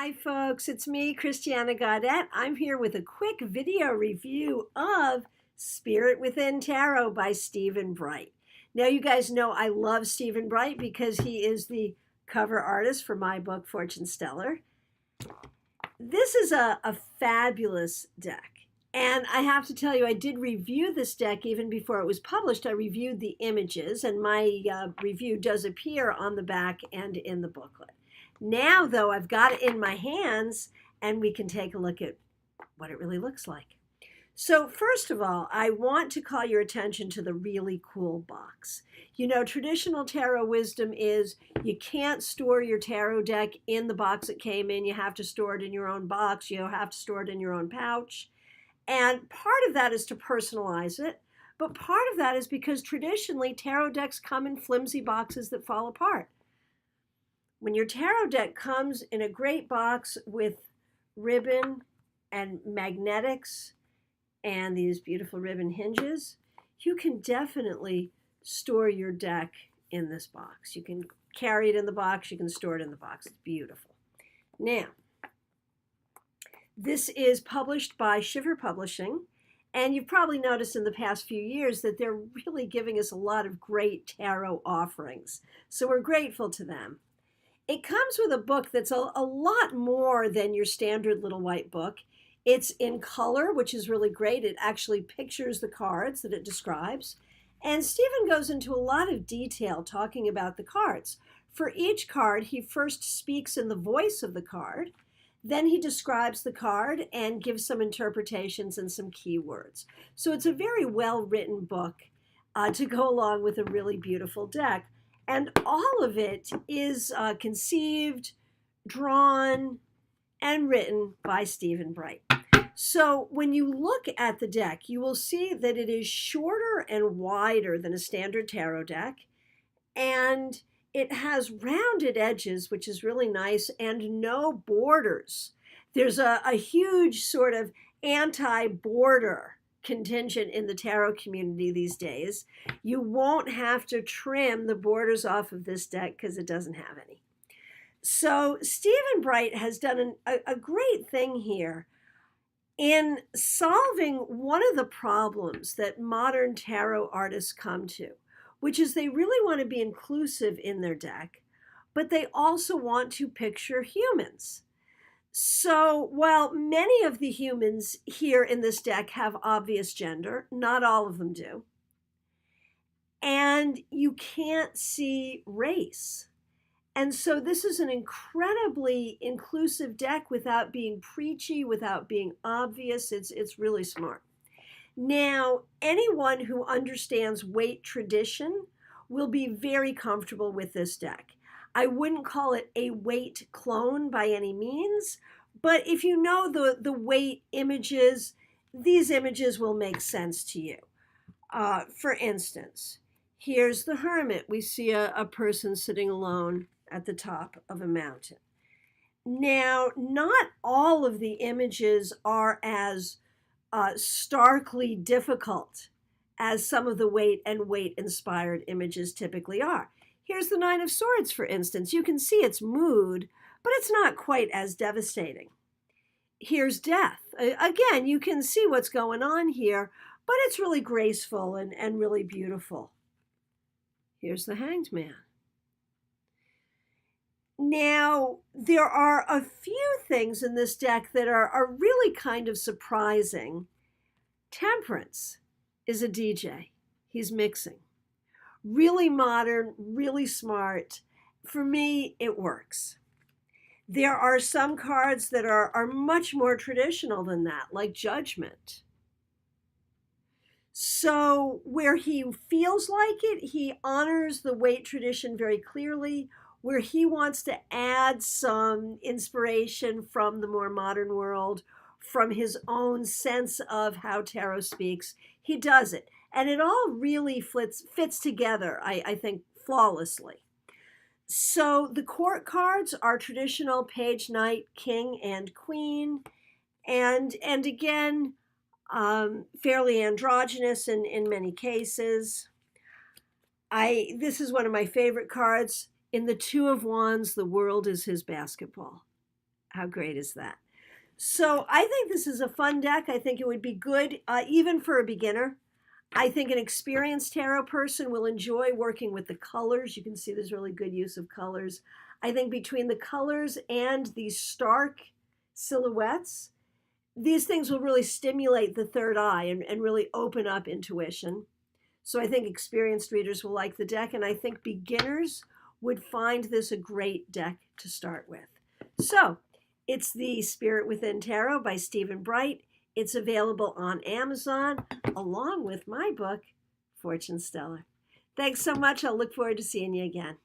Hi folks, it's me, Christiana Gaudette. I'm here with a quick video review of Spirit Within Tarot by Stephen Bright. Now you guys know I love Stephen Bright because he is the cover artist for my book, Fortune Stellar. This is a fabulous deck. And I have to tell you, I did review this deck even before it was published. I reviewed the images, and my review does appear on the back and in the booklet. Now, though, I've got it in my hands, and we can take a look at what it really looks like. So first of all, I want to call your attention to the really cool box. You know, traditional tarot wisdom is you can't store your tarot deck in the box it came in. You have to store it in your own box. You have to store it in your own pouch. And part of that is to personalize it. But part of that is because traditionally tarot decks come in flimsy boxes that fall apart. When your tarot deck comes in a great box with ribbon and magnetics and these beautiful ribbon hinges, you can definitely store your deck in this box. You can carry it in the box, you can store it in the box. It's beautiful. Now, this is published by Shiver Publishing, and you've probably noticed in the past few years that they're really giving us a lot of great tarot offerings. So we're grateful to them. It comes with a book that's a lot more than your standard little white book. It's in color, which is really great. It actually pictures the cards that it describes. And Stephen goes into a lot of detail talking about the cards. For each card, he first speaks in the voice of the card. Then he describes the card and gives some interpretations and some keywords. So it's a very well-written book to go along with a really beautiful deck. And all of it is conceived, drawn, and written by Stephen Bright. So when you look at the deck, you will see that it is shorter and wider than a standard tarot deck. And it has rounded edges, which is really nice, and no borders. There's a huge sort of anti-border contingent in the tarot community these days. You won't have to trim the borders off of this deck because it doesn't have any. So Stephen Bright has done a great thing here in solving one of the problems that modern tarot artists come to, which is they really want to be inclusive in their deck, but they also want to picture humans. So while many of the humans here in this deck have obvious gender, not all of them do. And you can't see race. And so this is an incredibly inclusive deck without being preachy, without being obvious. It's really smart. Now, anyone who understands Waite tradition will be very comfortable with this deck. I wouldn't call it a Waite clone by any means, but if you know the Waite images, these images will make sense to you. For instance, here's the Hermit. We see a person sitting alone at the top of a mountain. Now, not all of the images are as starkly difficult as some of the Waite and Waite-inspired images typically are. Here's the Nine of Swords, for instance. You can see its mood, but it's not quite as devastating. Here's Death. Again, you can see what's going on here, but it's really graceful and really beautiful. Here's the Hanged Man. Now, there are a few things in this deck that are really kind of surprising. Temperance is a DJ. He's mixing. Really modern, really smart. For me, it works. There are some cards that are much more traditional than that, like Judgment. So where he feels like it, he honors the Waite tradition very clearly. Where he wants to add some inspiration from the more modern world, from his own sense of how tarot speaks, he does it. And it all really fits together, I think, flawlessly. So the court cards are traditional page, knight, king, and queen. And again, fairly androgynous in many cases. This is one of my favorite cards. In the Two of Wands, the world is his basketball. How great is that? So I think this is a fun deck. I think it would be good even for a beginner. I think an experienced tarot person will enjoy working with the colors. You can see there's really good use of colors. I think between the colors and these stark silhouettes, these things will really stimulate the third eye and really open up intuition. So I think experienced readers will like the deck, and I think beginners would find this a great deck to start with. So it's the Spirit Within Tarot by Stephen Bright. It's available on Amazon along with my book, Fortune Stellar. Thanks so much. I'll look forward to seeing you again.